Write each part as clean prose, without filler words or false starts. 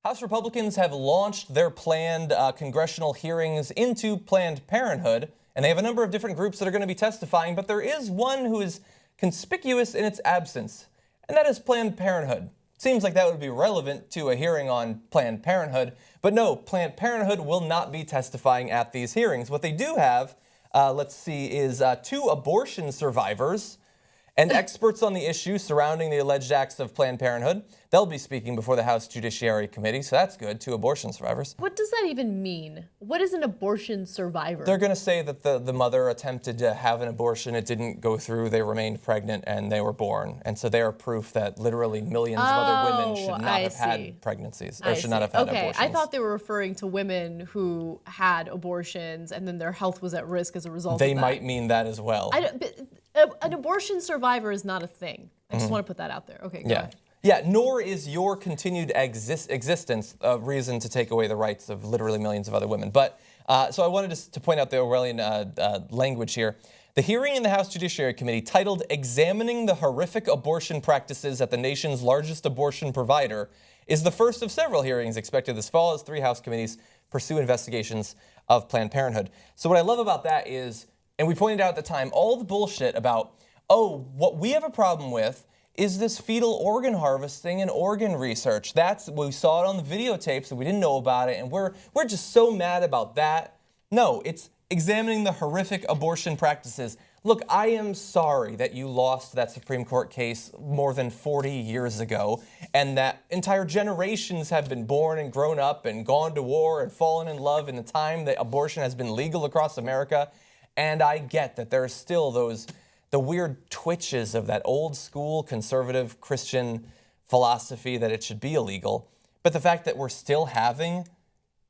House Republicans have launched their planned congressional hearings into Planned Parenthood, and they have a number of different groups that are going to be testifying, but there is one who is conspicuous in its absence, and that is Planned Parenthood. Seems like that would be relevant to a hearing on Planned Parenthood, but no, Planned Parenthood will not be testifying at these hearings. What they do have, is two abortion survivors and experts on the issue surrounding the alleged acts of Planned Parenthood. They'll be speaking before the House Judiciary Committee, so that's good, two abortion survivors. What does that even mean? What is an abortion survivor? They're going to say that the mother attempted to have an abortion, it didn't go through, they remained pregnant, and they were born. And so they are proof that literally millions of other women should not have had pregnancies, or should not have had abortions. I thought they were referring to women who had abortions and then their health was at risk as a result of that. They might mean that as well. An abortion survivor is not a thing. I just want to put that out there. Okay, go ahead. Yeah, nor is your continued existence a reason to take away the rights of literally millions of other women. But, so I wanted to point out the Orwellian language here. The hearing in the House Judiciary Committee, titled Examining the Horrific Abortion Practices at the Nation's Largest Abortion Provider, is the first of several hearings expected this fall as 3 House committees pursue investigations of Planned Parenthood. So what I love about that is, and we pointed out at the time, all the bullshit about, oh, what we have a problem with is this fetal organ harvesting and organ research. We saw it on the videotapes and we didn't know about it, and we're just so mad about that. No, it's examining the horrific abortion practices. Look, I am sorry that you lost that Supreme Court case more than 40 years ago, and that entire generations have been born and grown up and gone to war and fallen in love in the time that abortion has been legal across America. And I get that there are still the weird twitches of that old school conservative Christian philosophy that it should be illegal. But the fact that we're still having,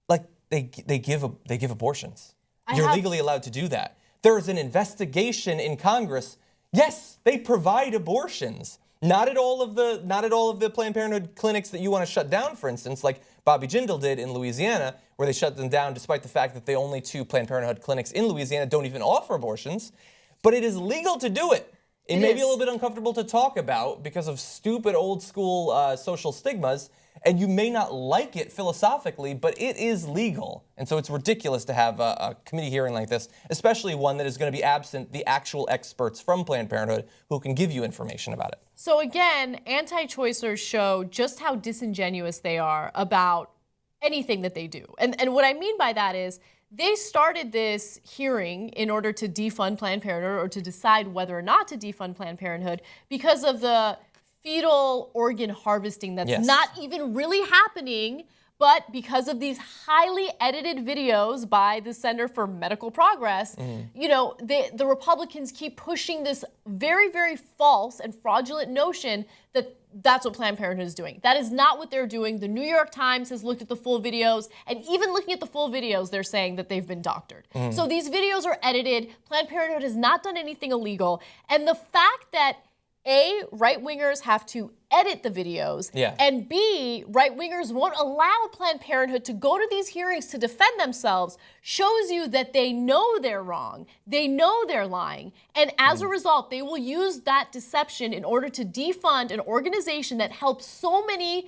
like, they give abortions. You're legally allowed to do that. There is an investigation in Congress. Yes, they provide abortions. Not at all of the Planned Parenthood clinics that you want to shut down, for instance, like Bobby Jindal did in Louisiana, where they shut them down despite the fact that the only 2 Planned Parenthood clinics in Louisiana don't even offer abortions. But it is legal to do it. It may be a little bit uncomfortable to talk about because of stupid old school social stigmas, and you may not like it philosophically, but it is legal. And so it's ridiculous to have a committee hearing like this, especially one that is going to be absent the actual experts from Planned Parenthood who can give you information about it. So again, anti-choicers show just how disingenuous they are about anything that they do. And what I mean by that is, they started this hearing in order to defund Planned Parenthood, or to decide whether or not to defund Planned Parenthood, because of the fetal organ harvesting that's not even really happening, but because of these highly edited videos by the Center for Medical Progress, you know, the Republicans keep pushing this very, very false and fraudulent notion that that's what Planned Parenthood is doing. That is not what they're doing. The New York Times has looked at the full videos, and even looking at the full videos, they're saying that they've been doctored. So these videos are edited. Planned Parenthood has not done anything illegal. And the fact that A, right-wingers have to edit the videos, and B, right-wingers won't allow Planned Parenthood to go to these hearings to defend themselves, shows you that they know they're wrong, they know they're lying, and as a result, they will use that deception in order to defund an organization that helps so many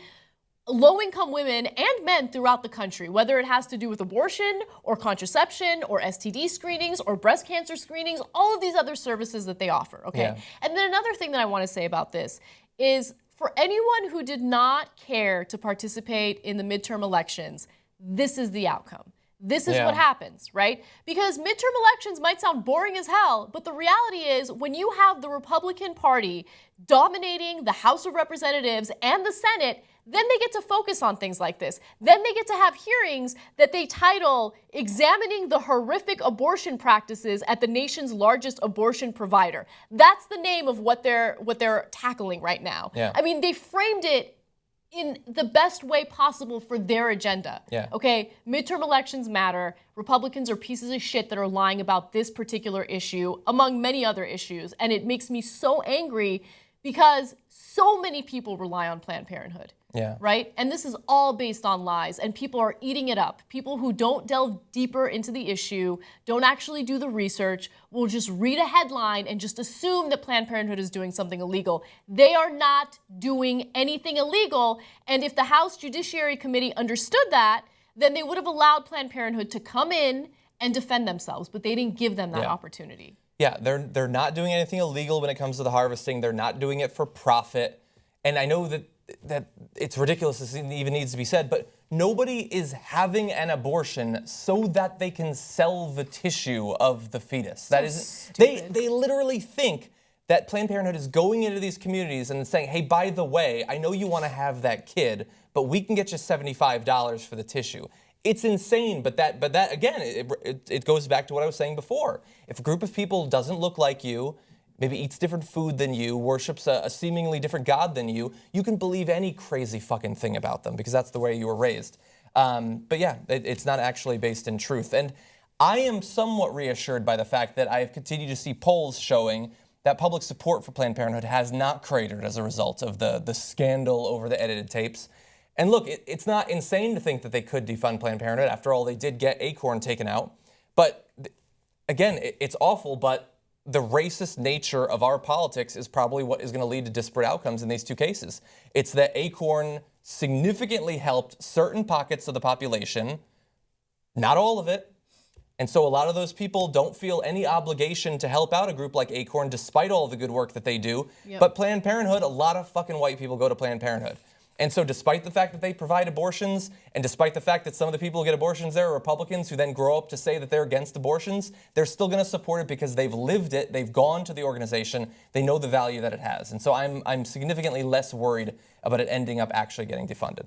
low-income women and men throughout the country, whether it has to do with abortion or contraception or STD screenings or breast cancer screenings, all of these other services that they offer, okay? And then another thing that I want to say about this is, for anyone who did not care to participate in the midterm elections, this is the outcome. This is what happens, right? Because midterm elections might sound boring as hell, but the reality is, when you have the Republican Party dominating the House of Representatives and the Senate, then they get to focus on things like this. Then they get to have hearings that they title Examining the Horrific Abortion Practices at the Nation's Largest Abortion Provider. That's the name of what they're tackling right now. I mean, they framed it in the best way possible for their agenda. Okay, midterm elections matter. Republicans are pieces of shit that are lying about this particular issue, among many other issues. And it makes me so angry because so many people rely on Planned Parenthood. Yeah. Right? And this is all based on lies, and people are eating it up. People who don't delve deeper into the issue, don't actually do the research, will just read a headline and just assume that Planned Parenthood is doing something illegal. They are not doing anything illegal, and if the House Judiciary Committee understood that, then they would have allowed Planned Parenthood to come in and defend themselves, but they didn't give them that opportunity. Yeah, they're not doing anything illegal when it comes to the harvesting. They're not doing it for profit. And I know that it's ridiculous this even needs to be said, but nobody is having an abortion so that they can sell the tissue of the fetus. That is, they literally think that Planned Parenthood is going into these communities and saying, hey, by the way, I know you want to have that kid, but we can get you $75 for the tissue. It's insane, but that again, it goes back to what I was saying before. If a group of people doesn't look like you, maybe eats different food than you, worships a seemingly different God than you can believe any crazy fucking thing about them because that's the way you were raised. But yeah, it's not actually based in truth. And I am somewhat reassured by the fact that I have continued to see polls showing that public support for Planned Parenthood has not cratered as a result of the scandal over the edited tapes. And look, it's not insane to think that they could defund Planned Parenthood. After all, they did get Acorn taken out. But again, it's awful, but the racist nature of our politics is probably what is going to lead to disparate outcomes in these two cases. It's that Acorn significantly helped certain pockets of the population, not all of it. And so a lot of those people don't feel any obligation to help out a group like Acorn despite all the good work that they do. But Planned Parenthood, a lot of fucking white people go to Planned Parenthood. And so despite the fact that they provide abortions, and despite the fact that some of the people who get abortions there are Republicans who then grow up to say that they're against abortions, they're still going to support it because they've lived it, they've gone to the organization, they know the value that it has. And so I'm significantly less worried about it ending up actually getting defunded.